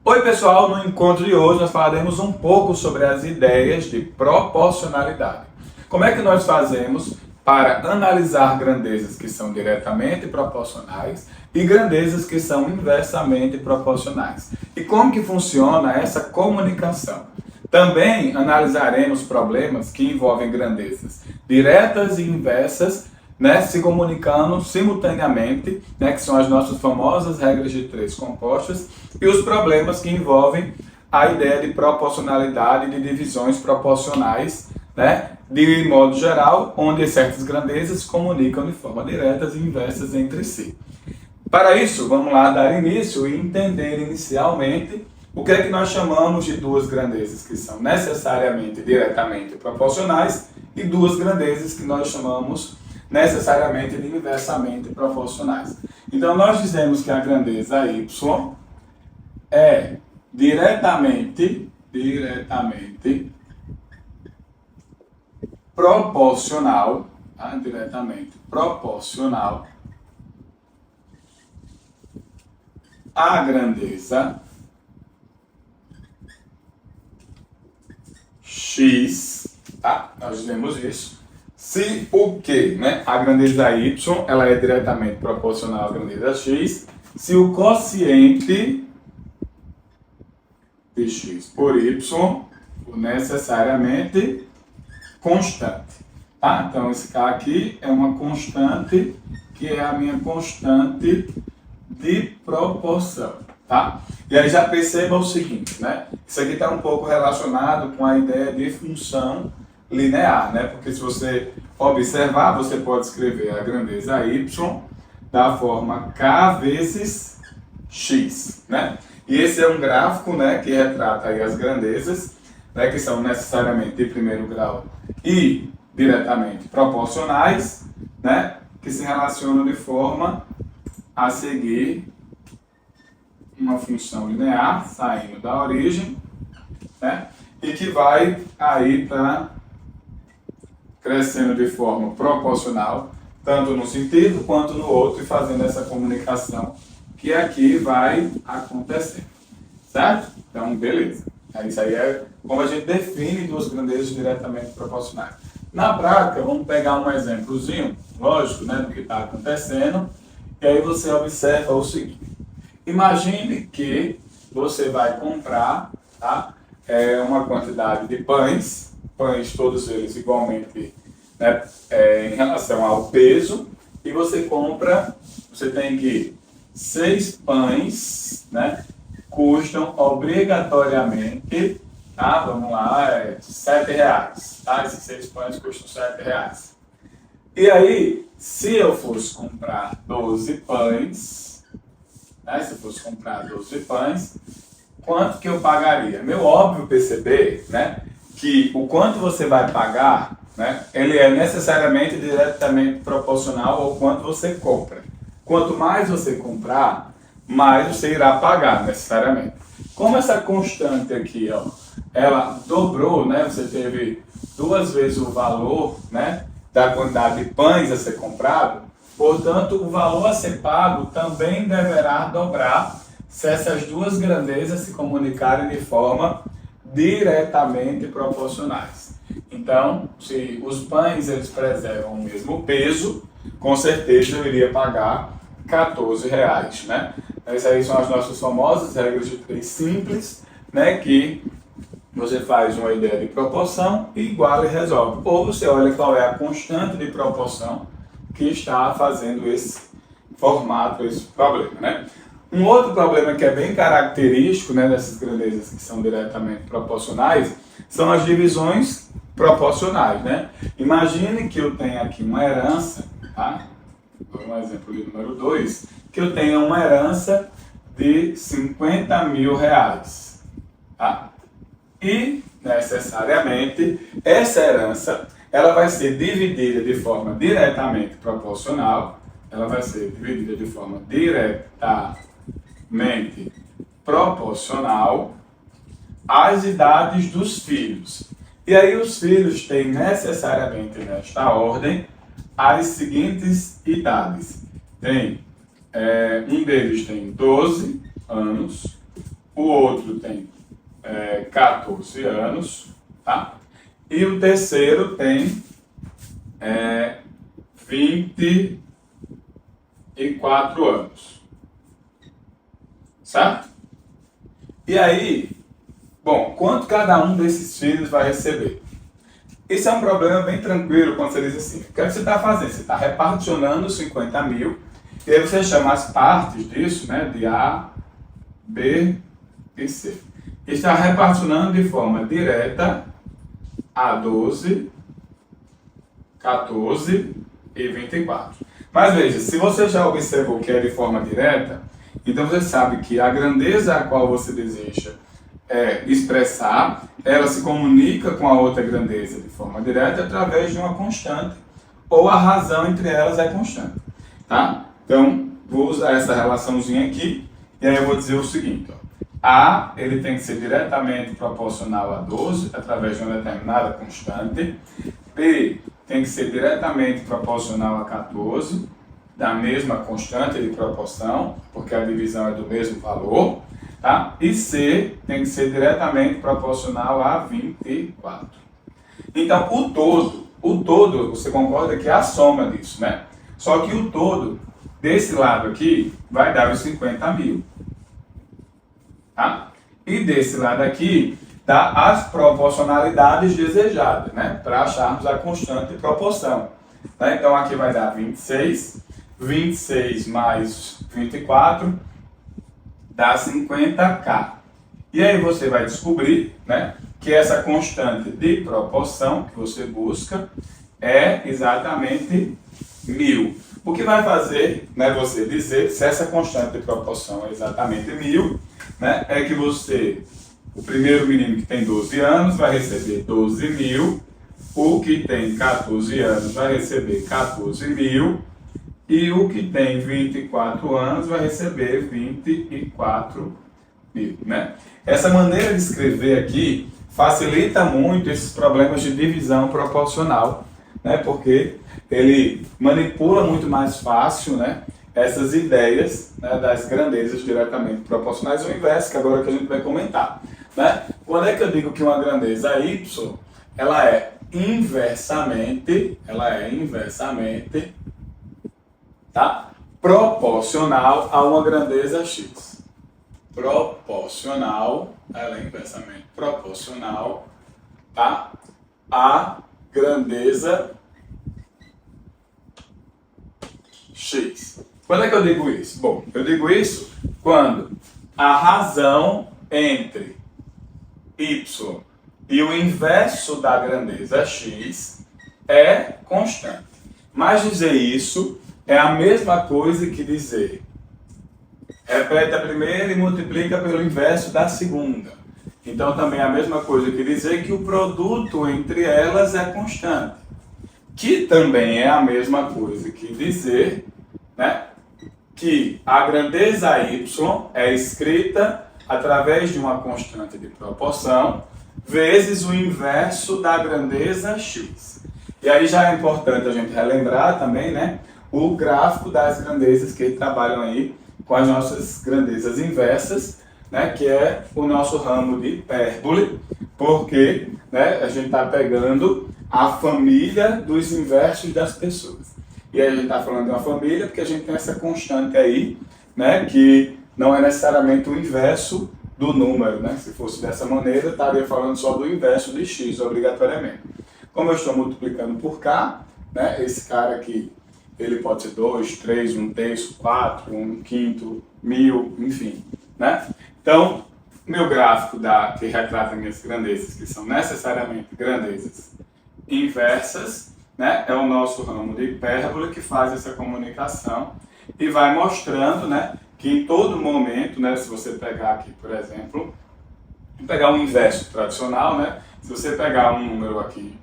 Oi pessoal, no encontro de hoje nós falaremos um pouco sobre as ideias de proporcionalidade. Como é que nós fazemos para analisar grandezas que são diretamente proporcionais e grandezas que são inversamente proporcionais? E como que funciona essa comunicação? Também analisaremos problemas que envolvem grandezas diretas e inversas, se comunicando simultaneamente, que são as nossas famosas regras de três compostas, e os problemas que envolvem a ideia de proporcionalidade, de divisões proporcionais, de modo geral, onde certas grandezas se comunicam de forma diretas e inversas entre si. Para isso, vamos lá dar início e entender inicialmente o que é que nós chamamos de duas grandezas que são necessariamente diretamente proporcionais e duas grandezas que nós chamamos necessariamente de inversamente proporcionais. Então, nós dizemos que a grandeza y é diretamente proporcional, diretamente proporcional à grandeza x, Nós dizemos isso. Se o que, a grandeza y, ela é diretamente proporcional à grandeza x, se o quociente de x por y for necessariamente constante. Então, esse K aqui é uma constante, que é a minha constante de proporção. E aí já perceba o seguinte, isso aqui está um pouco relacionado com a ideia de função linear, porque se você observar, você pode escrever a grandeza y da forma k vezes x, E esse é um gráfico, que retrata aí as grandezas, que são necessariamente de primeiro grau e diretamente proporcionais, que se relacionam de forma a seguir uma função linear saindo da origem, e que vai aí para crescendo de forma proporcional, tanto num sentido quanto no outro, e fazendo essa comunicação que aqui vai acontecer, certo? Então, beleza. Isso aí é como a gente define duas grandezas diretamente proporcionais. Na prática, vamos pegar um exemplozinho, lógico, do que está acontecendo, e aí você observa o seguinte. Imagine que você vai comprar uma quantidade de pães todos eles igualmente em relação ao peso, e você tem que 6 pães, custam obrigatoriamente, vamos lá, R$7, esses 6 pães custam R$7. E aí, se eu fosse comprar 12 pães, quanto que eu pagaria? Meu óbvio perceber, que o quanto você vai pagar, ele é necessariamente diretamente proporcional ao quanto você compra. Quanto mais você comprar, mais você irá pagar necessariamente. Como essa constante aqui, ela dobrou, você teve 2 vezes o valor, da quantidade de pães a ser comprado, portanto, o valor a ser pago também deverá dobrar se essas duas grandezas se comunicarem de forma diretamente proporcionais. Então, se os pães eles preservam o mesmo peso, com certeza eu iria pagar R$14, Essas aí são as nossas famosas regras de três simples, que você faz uma ideia de proporção e iguala e resolve. Ou você olha qual é a constante de proporção que está fazendo esse formato, esse problema, Um outro problema que é bem característico, dessas grandezas que são diretamente proporcionais, são as divisões proporcionais, Imagine que eu tenho aqui uma herança, um exemplo de número 2, que eu tenho uma herança de R$50 mil, E, necessariamente, essa herança, ela vai ser dividida de forma diretamente proporcional, às idades dos filhos. E aí os filhos têm necessariamente nesta ordem as seguintes idades. Um deles tem 12 anos, o outro tem 14 anos, tá? E o terceiro tem 24 anos, certo? E aí, bom, quanto cada um desses filhos vai receber? Isso é um problema bem tranquilo quando você diz assim, o que você está fazendo? Você está reparticionando 50 mil, e aí você chama as partes disso, né, de A, B e C. E está reparticionando de forma direta a 12, 14 e 24. Mas veja, se você já observou que é de forma direta, então você sabe que a grandeza a qual você deseja expressar, ela se comunica com a outra grandeza de forma direta através de uma constante, ou a razão entre elas é constante. Tá? Então, vou usar essa relaçãozinha aqui, e aí eu vou dizer o seguinte, ó. A, ele tem que ser diretamente proporcional a 12, através de uma determinada constante. B, tem que ser diretamente proporcional a 14, da mesma constante de proporção, porque a divisão é do mesmo valor. Tá? E C tem que ser diretamente proporcional a 24. Então, o todo, você concorda que é a soma disso, né? Só que o todo, desse lado aqui, vai dar os 50 mil. Tá? E desse lado aqui, dá as proporcionalidades desejadas, né? Para acharmos a constante de proporção. Tá? Então, aqui vai dar 26, 26 mais 24, dá 50k. E aí você vai descobrir, né, que essa constante de proporção que você busca é exatamente 1000. O que vai fazer, né, você dizer se essa constante de proporção é exatamente 1000, né, é que você, o primeiro menino que tem 12 anos vai receber 12 mil, o que tem 14 anos vai receber 14 mil, e o que tem 24 anos vai receber 24 mil, né? Essa maneira de escrever aqui facilita muito esses problemas de divisão proporcional, né? Porque ele manipula muito mais fácil, né, essas ideias, né, das grandezas diretamente proporcionais, o inverso, que agora que a gente vai comentar, né? Quando é que eu digo que uma grandeza y, ela é inversamente, tá? Proporcional a uma grandeza x. Proporcional, ela é inversamente proporcional, tá? A grandeza x. Quando é que eu digo isso? Bom, eu digo isso quando a razão entre y e o inverso da grandeza x é constante. Mas dizer isso é a mesma coisa que dizer repete a primeira e multiplica pelo inverso da segunda. Então também é a mesma coisa que dizer que o produto entre elas é constante. Que também é a mesma coisa que dizer, né, que a grandeza y é escrita através de uma constante de proporção vezes o inverso da grandeza x. E aí já é importante a gente relembrar também, né, o gráfico das grandezas que trabalham aí com as nossas grandezas inversas, né, que é o nosso ramo de hipérbole, porque, né, a gente está pegando a família dos inversos das pessoas. E aí a gente está falando de uma família porque a gente tem essa constante aí, né, que não é necessariamente o inverso do número, né? Se fosse dessa maneira, eu estaria falando só do inverso de x, obrigatoriamente. Como eu estou multiplicando por k, né, esse cara aqui, ele pode ser 2, 3, 1/3, 4, 1/5, 1000, enfim, né? Então, meu gráfico que retrata minhas grandezas, que são necessariamente grandezas inversas, né, é o nosso ramo de hipérbole que faz essa comunicação e vai mostrando, né, que em todo momento, né, se você pegar aqui, por exemplo, pegar um inverso tradicional, né, se você pegar um número aqui,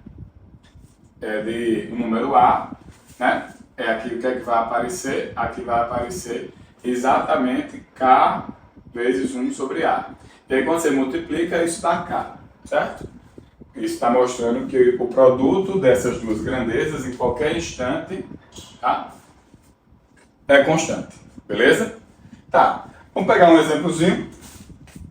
um número A, né, aqui o que é que vai aparecer? Aqui vai aparecer exatamente K vezes 1 sobre A. E aí quando você multiplica, isso dá K, certo? Isso está mostrando que o produto dessas duas grandezas, em qualquer instante, tá, é constante. Beleza? Tá. Vamos pegar um exemplozinho.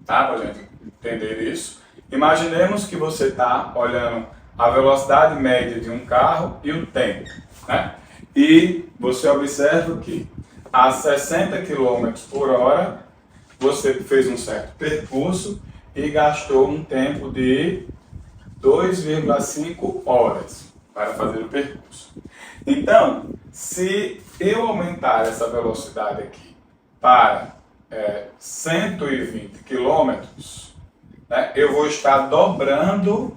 tá? Para a gente entender isso. Imaginemos que você está olhando a velocidade média de um carro e o tempo, né? E você observa que a 60 km por hora você fez um certo percurso e gastou um tempo de 2,5 horas para fazer o percurso. Então, se eu aumentar essa velocidade aqui para 120 km, né, eu vou estar dobrando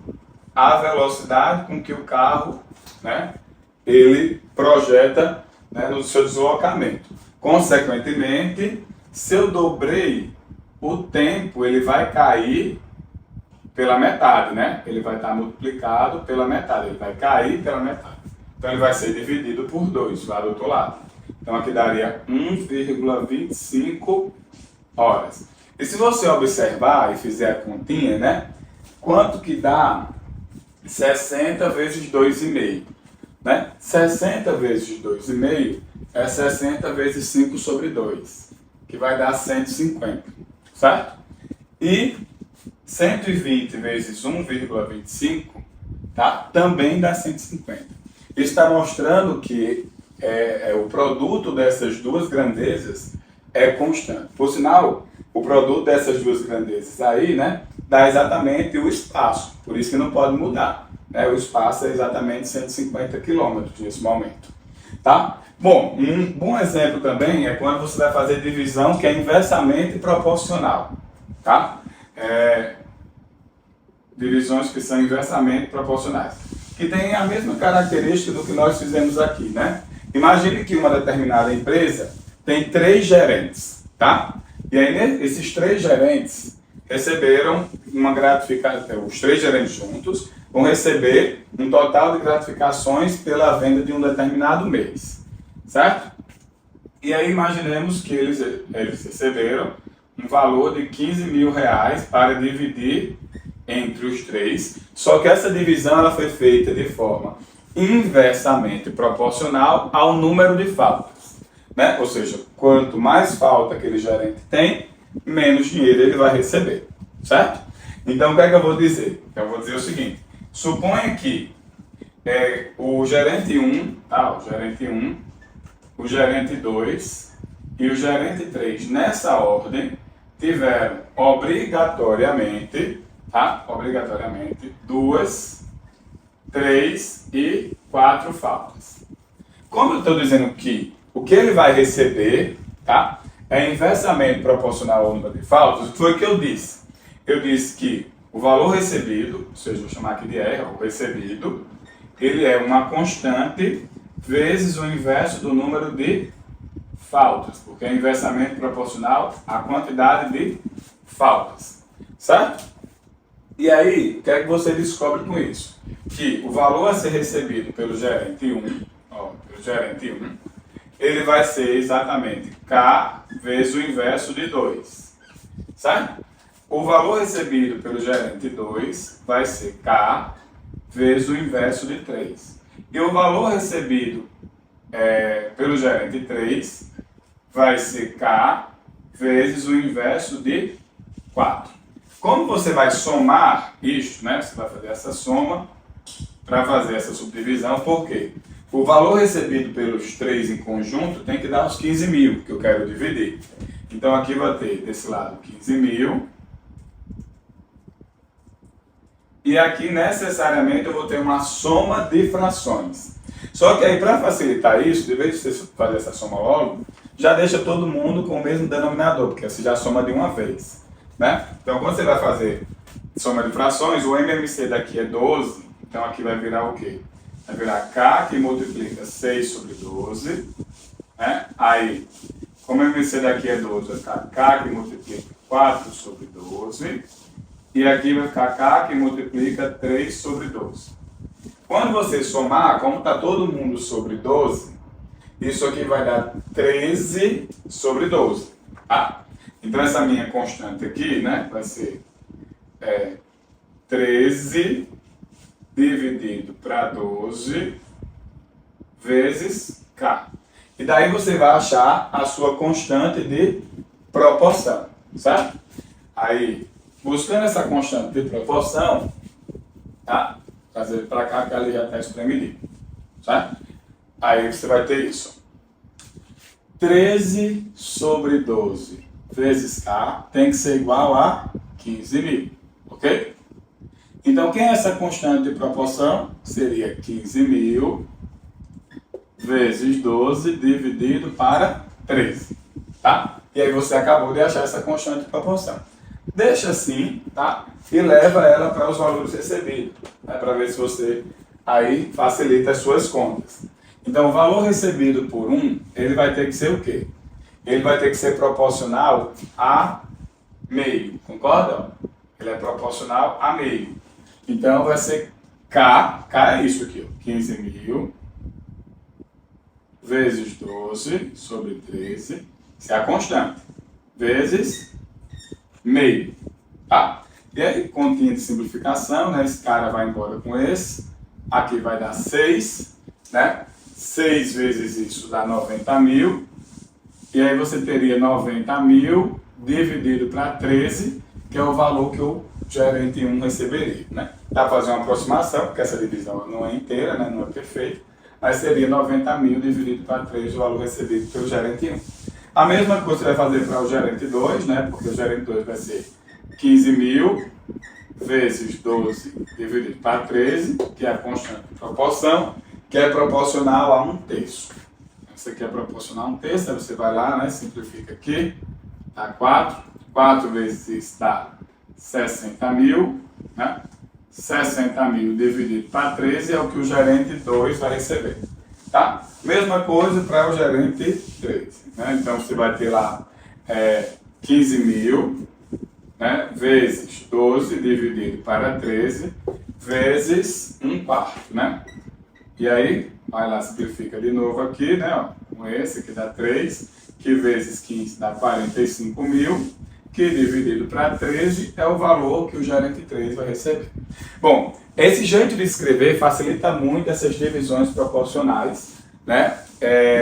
a velocidade com que o carro, né, ele projeta, né, no seu deslocamento. Consequentemente, se eu dobrei o tempo, ele vai cair pela metade, né? Ele vai estar multiplicado pela metade, ele vai cair pela metade. Então ele vai ser dividido por 2 lá do outro lado. Então aqui daria 1,25 horas. E se você observar e fizer a continha, né? Quanto que dá 60 vezes 2,5? Né? 60 vezes 2,5 é 60 vezes 5 sobre 2, que vai dar 150, certo? E 120 vezes 1,25, tá? Também dá 150. Isso está mostrando que o produto dessas duas grandezas é constante. Por sinal, o produto dessas duas grandezas aí, né, dá exatamente o espaço, por isso que não pode mudar, né? O espaço é exatamente 150 km nesse momento, tá? Bom, um bom exemplo também é quando você vai fazer divisão que é inversamente proporcional, tá? Divisões que são inversamente proporcionais, que tem a mesma característica do que nós fizemos aqui, né? Imagine que uma determinada empresa tem 3 gerentes, tá? E aí, esses 3 gerentes receberam uma gratificação, os 3 gerentes juntos vão receber um total de gratificações pela venda de um determinado mês, certo? E aí imaginemos que eles receberam um valor de 15 mil reais para dividir entre os 3, só que essa divisão ela foi feita de forma inversamente proporcional ao número de faltas, né? Ou seja, quanto mais falta aquele gerente tem, menos dinheiro ele vai receber, certo? Então o que é que eu vou dizer? Eu vou dizer o seguinte: suponha que o gerente 1, tá? O gerente 1, o gerente 2 e o gerente 3, nessa ordem, tiveram obrigatoriamente, tá? Obrigatoriamente 2, 3 e 4 faltas. Como eu estou dizendo que o que ele vai receber, tá, é inversamente proporcional ao número de faltas, o que foi que eu disse? Eu disse que o valor recebido, ou seja, vou chamar aqui de R, o recebido, ele é uma constante vezes o inverso do número de faltas, porque é inversamente proporcional à quantidade de faltas, certo? E aí, o que é que você descobre com isso? Que o valor a ser recebido pelo gerente 1, ele vai ser exatamente K vezes o inverso de 2, certo? O valor recebido pelo gerente 2 vai ser K vezes o inverso de 3. E o valor recebido pelo gerente 3 vai ser K vezes o inverso de 4. Como você vai somar isto, né? Você vai fazer essa soma para fazer essa subdivisão, por quê? O valor recebido pelos 3 em conjunto tem que dar os 15 mil, que eu quero dividir. Então aqui vai ter desse lado 15 mil. E aqui necessariamente eu vou ter uma soma de frações. Só que aí para facilitar isso, de vez de você fazer essa soma logo, já deixa todo mundo com o mesmo denominador, porque você já soma de uma vez, né? Então quando você vai fazer soma de frações, o MMC daqui é 12, então aqui vai virar o quê? Vai virar K que multiplica 6 sobre 12, né? Aí, como o MMC daqui é 12, vai ficar K que multiplica 4 sobre 12, e aqui vai ficar K que multiplica 3 sobre 12. Quando você somar, como está todo mundo sobre 12, isso aqui vai dar 13 sobre 12. Tá? Então essa minha constante aqui, né, vai ser 13 dividido para 12 vezes K. E daí você vai achar a sua constante de proporção, certo? Aí, buscando essa constante de proporção, tá? Trazer ele para cá, porque ali já está espremidinho, certo? Aí você vai ter isso. 13 sobre 12 vezes K tem que ser igual a 15.000, ok? Então, quem é essa constante de proporção? Seria 15.000 vezes 12 dividido para 13, tá? E aí você acabou de achar essa constante de proporção. Deixa assim, tá? E leva ela para os valores recebidos, né? Para ver se você aí facilita as suas contas. Então, o valor recebido por 1, ele vai ter que ser o quê? Ele vai ter que ser proporcional a meio, concorda? Ele é proporcional a meio. Então, vai ser K é isso aqui, ó, 15.000 vezes 12 sobre 13, isso é a constante, vezes meio, tá? E aí, continha de simplificação, né? Esse cara vai embora com esse, aqui vai dar 6, né? 6 vezes isso dá 90.000, e aí você teria 90.000 dividido para 13, que é o valor que o gerente 1 receberia, né? Dá para fazer uma aproximação, porque essa divisão não é inteira, né? Não é perfeita, mas seria 90.000 dividido para 3, o valor recebido pelo gerente 1. A mesma coisa você vai fazer para o gerente 2, né? Porque o gerente 2 vai ser 15.000 vezes 12 dividido para 13, que é a constante de proporção, que é proporcional a 1/3. Isso aqui é proporcional a 1/3, aí você vai lá, né? Simplifica aqui, dá 4. 4 vezes isso dá 60.000, né? 60.000 dividido para 13 é o que o gerente 2 vai receber, tá? Mesma coisa para o gerente 3, né? Então você vai ter lá 15.000, né? Vezes 12 dividido para 13 vezes 1/4, né? E aí, vai lá, simplifica de novo aqui, né? Ó, com esse que dá 3, que vezes 15 dá 45.000, que dividido para 13 é o valor que o gerente 3 vai receber. Bom, esse jeito de escrever facilita muito essas divisões proporcionais, né?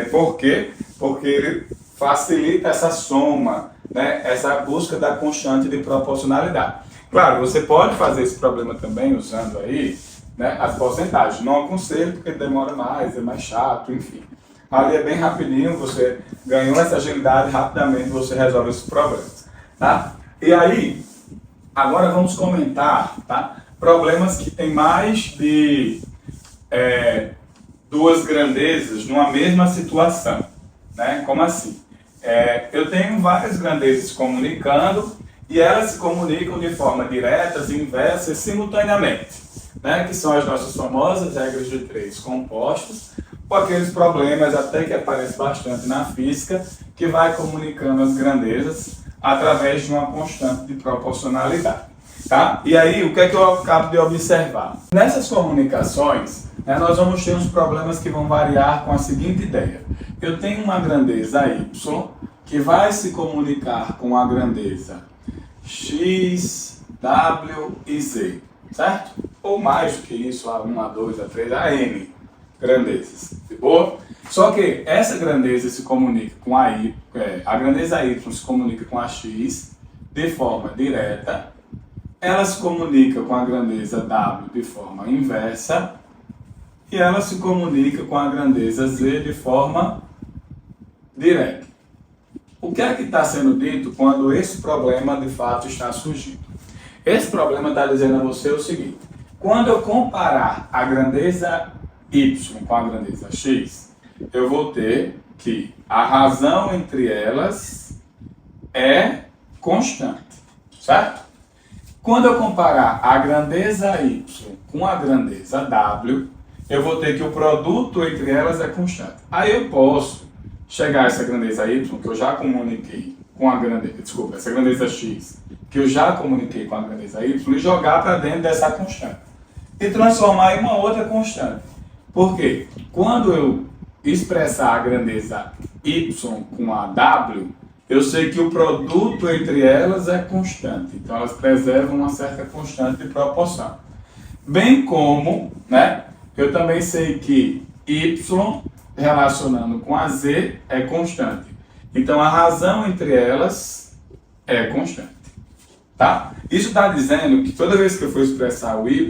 Por quê? Porque ele facilita essa soma, né? Essa busca da constante de proporcionalidade. Claro, você pode fazer esse problema também usando aí, né, as porcentagens. Não aconselho porque demora mais, é mais chato, enfim. Ali é bem rapidinho, você ganhou essa agilidade, rapidamente você resolve esses problemas, tá? E aí, agora vamos comentar, tá? Problemas que tem mais de duas grandezas numa mesma situação, né? Como assim? Eu tenho várias grandezas se comunicando e elas se comunicam de forma diretas e inversas simultaneamente, né, que são as nossas famosas regras de 3 compostos, com aqueles problemas até que aparecem bastante na física, que vai comunicando as grandezas através de uma constante de proporcionalidade, tá? E aí, o que é que eu acabo de observar? Nessas comunicações, né, nós vamos ter uns problemas que vão variar com a seguinte ideia. Eu tenho uma grandeza y que vai se comunicar com a grandeza x, w e z, certo? Ou mais do que isso, a 1, a 2, a 3, a n grandezas, de boa? Só que essa grandeza se comunica com a grandeza y se comunica com a x de forma direta, ela se comunica com a grandeza w de forma inversa e ela se comunica com a grandeza z de forma direta. O que é que está sendo dito quando esse problema de fato está surgindo? Esse problema está dizendo a você o seguinte: quando eu comparar a grandeza y com a grandeza x, eu vou ter que a razão entre elas é constante, certo? Quando eu comparar a grandeza y com a grandeza w, eu vou ter que o produto entre elas é constante. Aí eu posso chegar a essa grandeza y, que eu já comuniquei com a grandeza, desculpa, essa grandeza x, que eu já comuniquei com a grandeza y, e jogar para dentro dessa constante. E transformar em uma outra constante. Por quê? Quando eu expressar a grandeza y com a w, eu sei que o produto entre elas é constante. Então elas preservam uma certa constante de proporção. Bem como, né, eu também sei que y relacionando com a z é constante. Então a razão entre elas é constante. Tá? Isso está dizendo que toda vez que eu for expressar o y,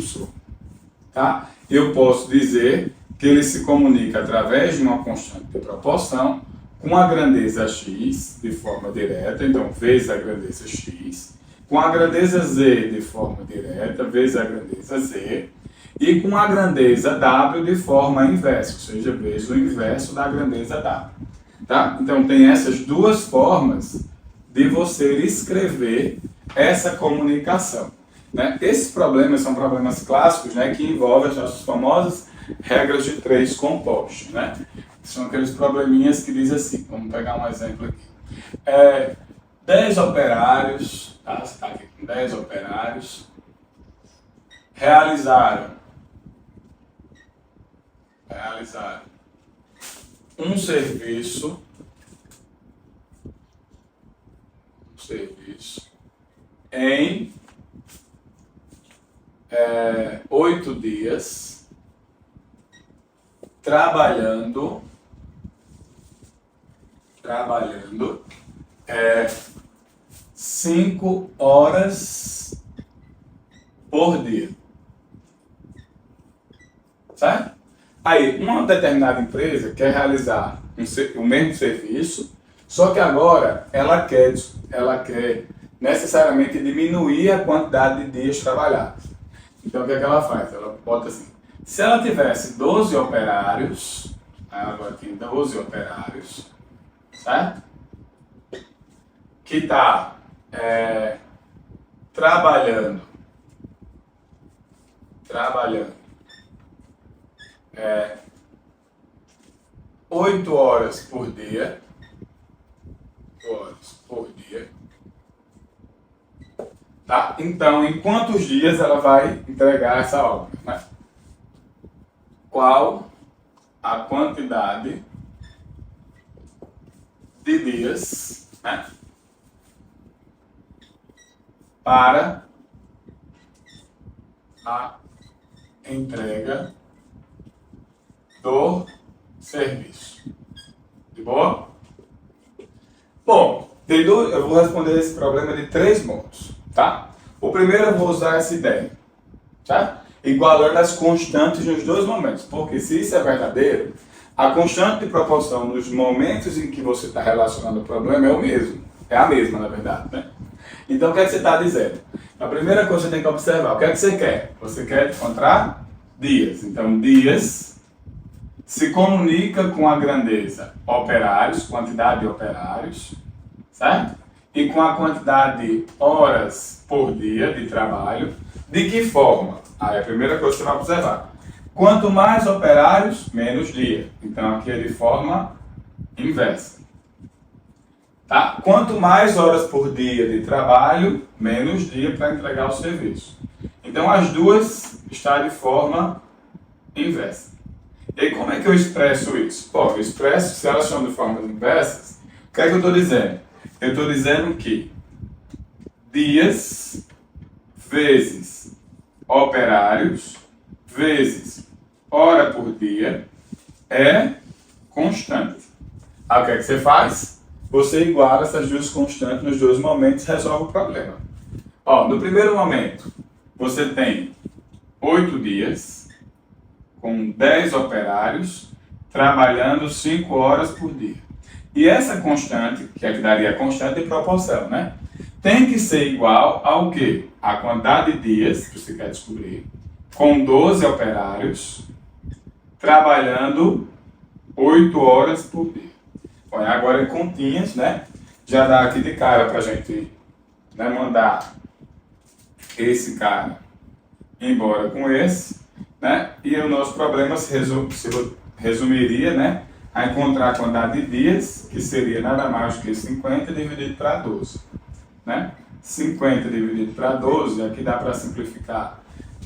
tá? Eu posso dizer que ele se comunica através de uma constante de proporção com a grandeza x de forma direta, então vezes a grandeza x, com a grandeza z de forma direta, vezes a grandeza z, e com a grandeza w de forma inversa, ou seja, vezes o inverso da grandeza w. Tá? Então tem essas duas formas de você escrever essa comunicação. Né? Esses problemas são problemas clássicos, né, que envolvem as nossas famosas regras de três compostos. Né? São aqueles probleminhas que dizem assim, vamos pegar um exemplo aqui. 10 operários, tá? Você está aqui com 10 operários, realizaram um serviço em 8 dias, trabalhando 5 horas por dia. Certo? Aí, uma determinada empresa quer realizar o mesmo serviço, só que agora ela quer necessariamente diminuir a quantidade de dias trabalhados. Então, o que é que ela faz? Ela bota assim, se ela tivesse 12 operários, aí agora tem 12 operários, certo? Que está trabalhando 8 horas por dia, tá? Então, em quantos dias ela vai entregar essa obra? Né? Qual a quantidade de dias, né, para a entrega do serviço? De boa? Bom, eu vou responder esse problema de 3 modos, tá? O primeiro eu vou usar essa ideia, tá? Igualando as constantes nos 2 momentos, porque se isso é verdadeiro, a constante de proporção nos momentos em que você está relacionando o problema é a mesma, na verdade, né? Então, o que é que você está dizendo? A primeira coisa que você tem que observar, o que é que você quer? Você quer encontrar dias. Então, dias se comunica com a grandeza operários, quantidade de operários, certo? E com a quantidade de horas por dia de trabalho. De que forma? Aí a primeira coisa que você vai observar. Quanto mais operários, menos dia. Então aqui é de forma inversa. Tá? Quanto mais horas por dia de trabalho, menos dia para entregar o serviço. Então as duas estão de forma inversa. E aí, como é que eu expresso isso? Bom, eu expresso, se elas são de formas inversas, o que é que eu estou dizendo? Eu estou dizendo que dias vezes operários vezes hora por dia é constante. Aí o que é que você faz? Você iguala essas duas constantes nos 2 momentos e resolve o problema. Ó, no primeiro momento, você tem 8 dias com 10 operários trabalhando 5 horas por dia. E essa constante, que é que daria a constante de proporção, né? Tem que ser igual ao quê? A quantidade de dias, que você quer descobrir, com 12 operários, trabalhando 8 horas por dia. Bom, agora em continhas, né? Já dá aqui de cara para a gente, né, mandar esse cara embora com esse, né? E o nosso problema se resumiria, né, a encontrar a quantidade de dias, que seria nada mais do que 50 dividido para 12. Né? 50 dividido para 12, aqui dá para simplificar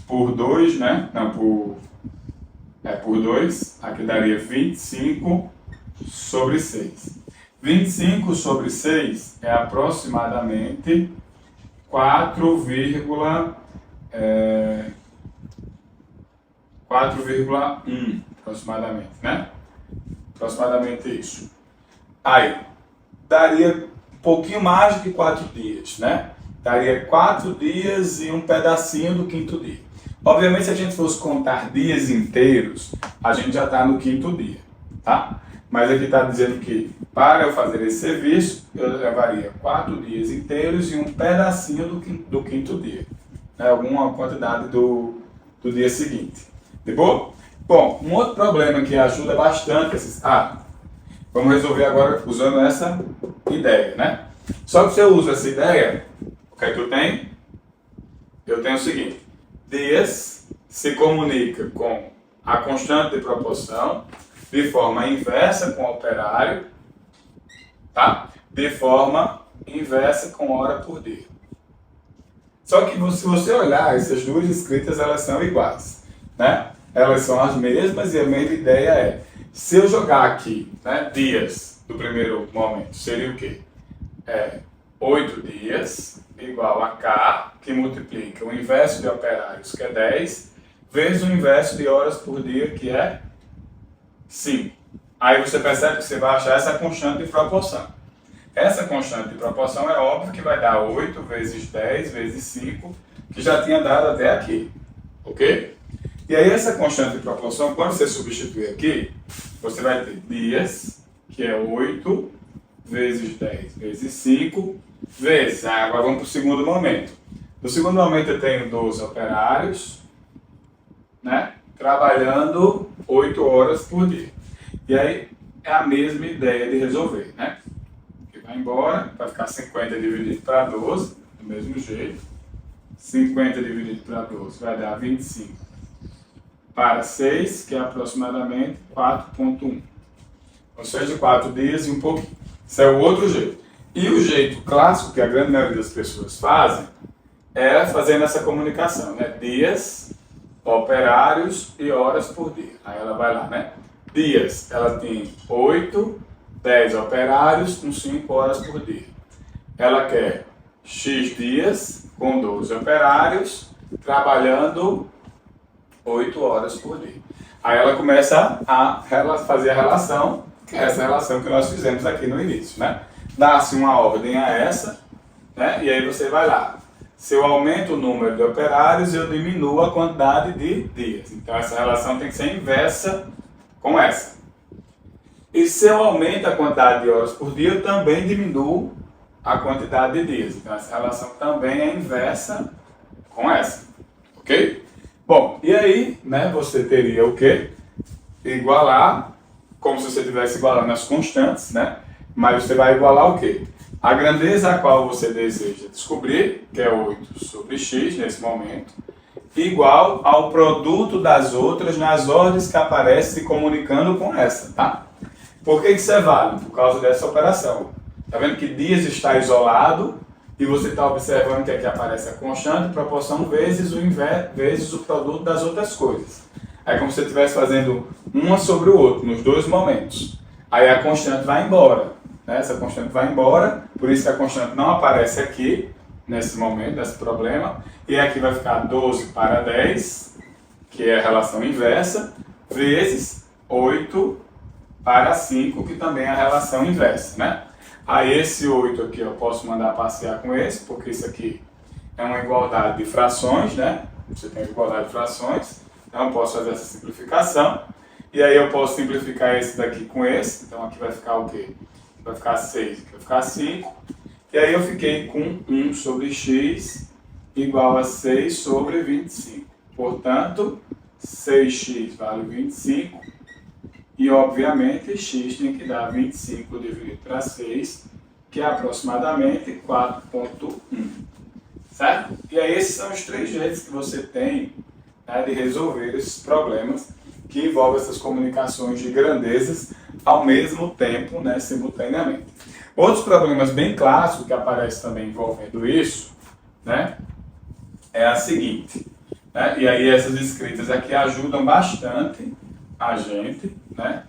por 2, né? Não, por 2, aqui daria 25 sobre 6. 25 sobre 6 é aproximadamente 4,1, aproximadamente, né? Aproximadamente isso. Aí, daria um pouquinho mais de 4 dias, né? daria 4 dias e um pedacinho do quinto dia. Obviamente, se a gente fosse contar dias inteiros, a gente já está no quinto dia, tá? Mas aqui está dizendo que para eu fazer esse serviço, eu levaria 4 dias inteiros e um pedacinho do quinto dia, né? Alguma quantidade do dia seguinte. De boa? Bom, um outro problema que ajuda bastante esses... vamos resolver agora usando essa ideia, né? Só que se eu uso essa ideia, o que é que eu tenho? Eu tenho o seguinte: dias se comunica com a constante de proporção de forma inversa com o operário, tá? De forma inversa com hora por dia. Só que se você olhar, essas duas escritas, elas são iguais, né? Elas são as mesmas e a mesma ideia é, se eu jogar aqui, né, dias do primeiro momento, seria o quê? 8 dias igual a K, que multiplica o inverso de operários, que é 10, vezes o inverso de horas por dia, que é 5. Aí você percebe que você vai achar essa constante de proporção. Essa constante de proporção é óbvio que vai dar 8 vezes 10 vezes 5, que já tinha dado até aqui, ok? E aí essa constante de proporção, quando você substituir aqui, você vai ter dias, que é 8 vezes 10 vezes 5, vezes... agora vamos para o segundo momento. No segundo momento eu tenho 12 operários, né, trabalhando 8 horas por dia. E aí é a mesma ideia de resolver, né? Que vai embora, vai ficar 50 dividido para 12, do mesmo jeito. 50 dividido para 12 vai dar 25 para 6, que é aproximadamente 4,1. Ou seja, 4 dias e um pouquinho. Esse é o outro jeito. E o jeito clássico, que a grande maioria das pessoas fazem, é fazendo essa comunicação, né? Dias, operários e horas por dia. Aí ela vai lá, né? Dias, ela tem 8, 10 operários com 5 horas por dia. Ela quer X dias com 12 operários trabalhando 8 horas por dia. Aí ela começa a fazer a relação, que é essa relação que nós fizemos aqui no início, né? Dá-se uma ordem a essa, né? E aí você vai lá. Se eu aumento o número de operários, eu diminuo a quantidade de dias. Então essa relação tem que ser inversa com essa. E se eu aumento a quantidade de horas por dia, eu também diminuo a quantidade de dias. Então essa relação também é inversa com essa. Ok? Bom, e aí, né, você teria o quê? Igualar, como se você estivesse igualando as constantes, né? Mas você vai igualar o quê? A grandeza a qual você deseja descobrir, que é 8 sobre x nesse momento, igual ao produto das outras nas ordens que aparecem se comunicando com essa, tá? Por que isso é válido? Por causa dessa operação. Tá vendo que dias está isolado e você está observando que aqui aparece a constante, proporção vezes o inverso, vezes o produto das outras coisas. É como se você estivesse fazendo uma sobre o outro, nos dois momentos. Aí a constante vai embora, né? Essa constante vai embora, por isso que a constante não aparece aqui, nesse momento, nesse problema. E aqui vai ficar 12 para 10, que é a relação inversa, vezes 8 para 5, que também é a relação inversa, né? Aí esse 8 aqui eu posso mandar passear com esse, porque isso aqui é uma igualdade de frações, né? Você tem igualdade de frações, então eu posso fazer essa simplificação. E aí eu posso simplificar esse daqui com esse, então aqui vai ficar o quê? Vai ficar 6, aqui vai ficar 5. E aí eu fiquei com 1 sobre x igual a 6 sobre 25. Portanto, 6x vale 25. E, obviamente, x tem que dar 25 dividido para 6, que é aproximadamente 4,1. Certo? E aí esses são os 3 jeitos que você tem, né, de resolver esses problemas que envolvem essas comunicações de grandezas ao mesmo tempo, né, simultaneamente. Outros problemas bem clássicos que aparecem também envolvendo isso, né, é a seguinte, né, e aí essas escritas aqui ajudam bastante a gente, né,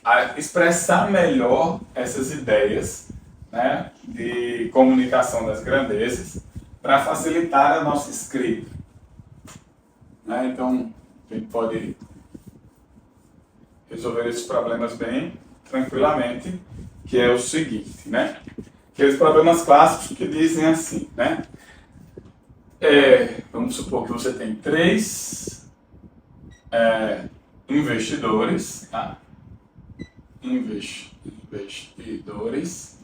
a expressar melhor essas ideias, né, de comunicação das grandezas para facilitar a nossa escrita. Né? Então, a gente pode resolver esses problemas bem tranquilamente, que é o seguinte, né? Aqueles problemas clássicos que dizem assim, né? Vamos supor que você tem três investidores, tá? Investidores,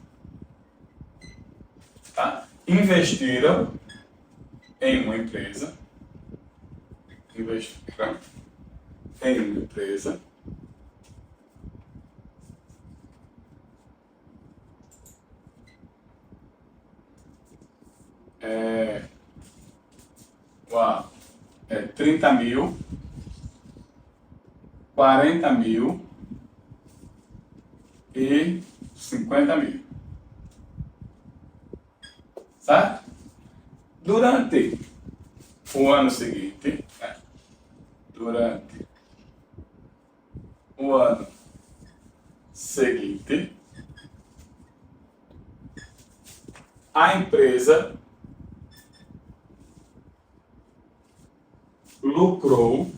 tá? Investiram em uma empresa, uau, 30 mil, 40 mil e 50 mil. Certo? Durante o ano seguinte, né? Durante o ano seguinte, a empresa lucrou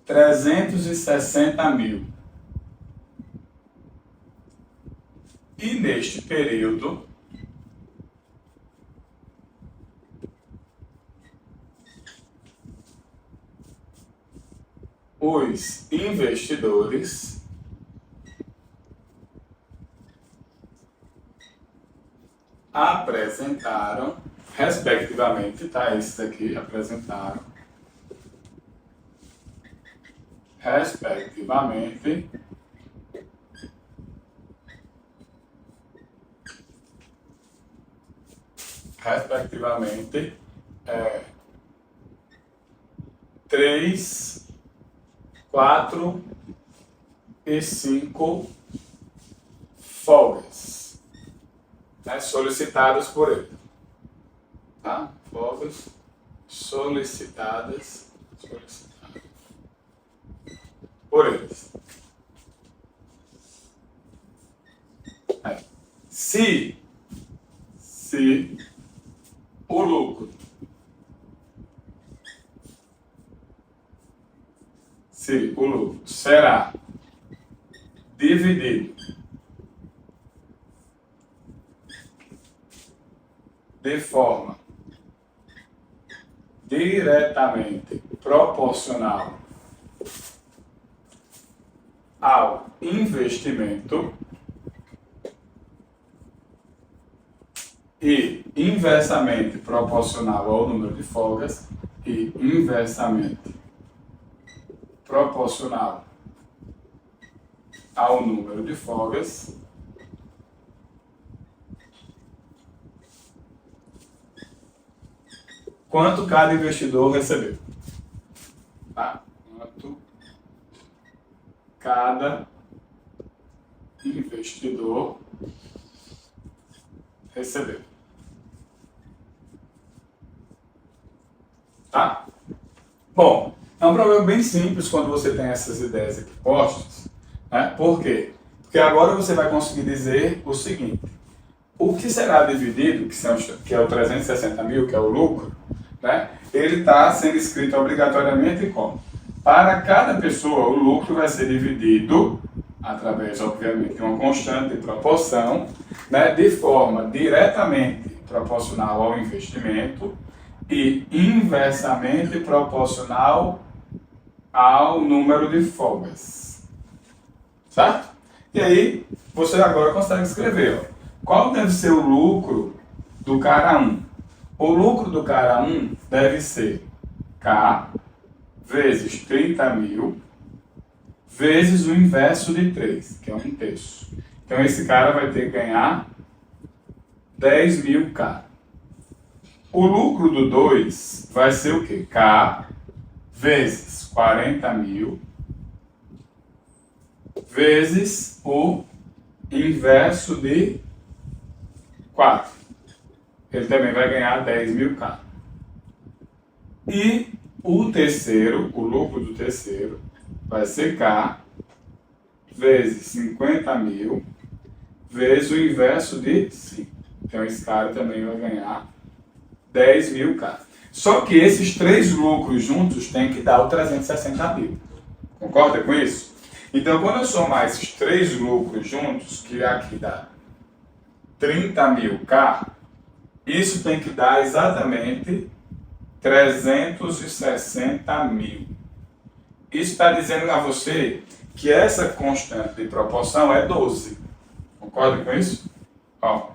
360 mil. E neste período, os investidores apresentaram, respectivamente, tá? Esses aqui apresentaram, respectivamente, respectivamente, 3, 4 e 5 folgas, né, solicitadas por ele. Tá? Folgas solicitadas por eles. Se o lucro será dividido de forma diretamente proporcional ao investimento e inversamente proporcional ao número de folgas e inversamente proporcional ao número de folgas, quanto cada investidor recebeu. Tá? Quanto cada investidor recebeu. Tá? Bom, é um problema bem simples quando você tem essas ideias aqui postas. Né? Por quê? Porque agora você vai conseguir dizer o seguinte: o que será dividido, que é o 360 mil, que é o lucro, né? Ele está sendo escrito obrigatoriamente como? Para cada pessoa, o lucro vai ser dividido através, obviamente, de uma constante proporção, né, de forma diretamente proporcional ao investimento e inversamente proporcional ao número de folgas. Certo? E aí, você agora consegue escrever, ó, qual deve ser o lucro do cara 1? O lucro do cara 1 deve ser K vezes 30 mil vezes o inverso de 3, que é 1/3. Então, esse cara vai ter que ganhar 10 mil K. O lucro do 2 vai ser o quê? K vezes 40 mil vezes o inverso de 4. Ele também vai ganhar 10 mil K. E o terceiro, o lucro do terceiro, vai ser K vezes 50 mil vezes o inverso de 5. Então, esse cara também vai ganhar 10 mil K. Só que esses três lucros juntos têm que dar o 360 mil. Concorda com isso? Então, quando eu somar esses três lucros juntos, que aqui dá 30.000K, isso tem que dar exatamente 360 mil. Isso está dizendo a você que essa constante de proporção é 12. Concorda com isso? Ó,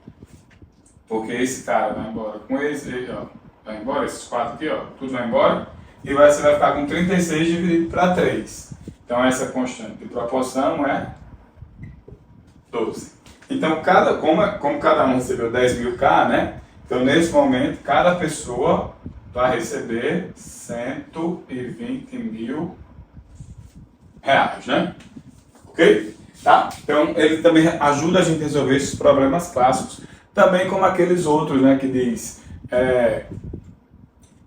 porque esse cara vai embora com esse, ó, vai embora, esses quatro aqui, ó, tudo vai embora, e você vai ficar com 36 dividido para 3. Então essa constante de proporção é 12. Então, como cada um recebeu 10.000K, né? Então, nesse momento, cada pessoa vai receber 120 mil reais, né? Ok? Tá? Então, ele também ajuda a gente a resolver esses problemas clássicos, também como aqueles outros, né? Que diz,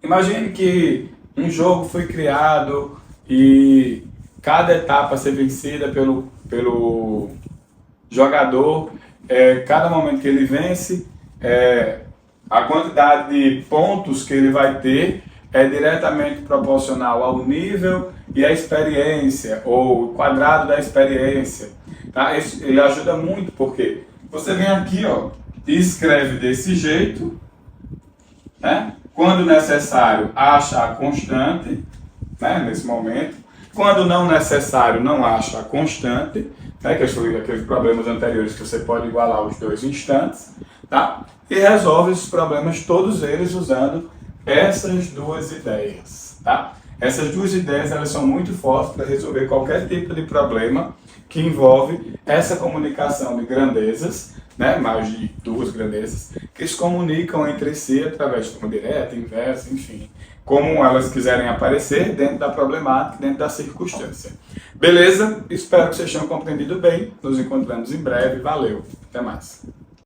imagine que um jogo foi criado e cada etapa a ser vencida pelo jogador, cada momento que ele vence, a quantidade de pontos que ele vai ter é diretamente proporcional ao nível e à experiência, ou o quadrado da experiência. Tá? Ele ajuda muito, porque você vem aqui, ó, e escreve desse jeito, né? Quando necessário, acha a constante, né? Nesse momento. Quando não necessário, não acha a constante, né? Que são aqueles problemas anteriores que você pode igualar os dois instantes, tá? E resolve esses problemas, todos eles, usando essas duas ideias, tá? Essas duas ideias, elas são muito fortes para resolver qualquer tipo de problema que envolve essa comunicação de grandezas, né? Mais de duas grandezas, que se comunicam entre si através de forma direta, inversa, enfim, como elas quiserem aparecer dentro da problemática, dentro da circunstância. Beleza? Espero que vocês tenham compreendido bem. Nos encontramos em breve. Valeu. Até mais.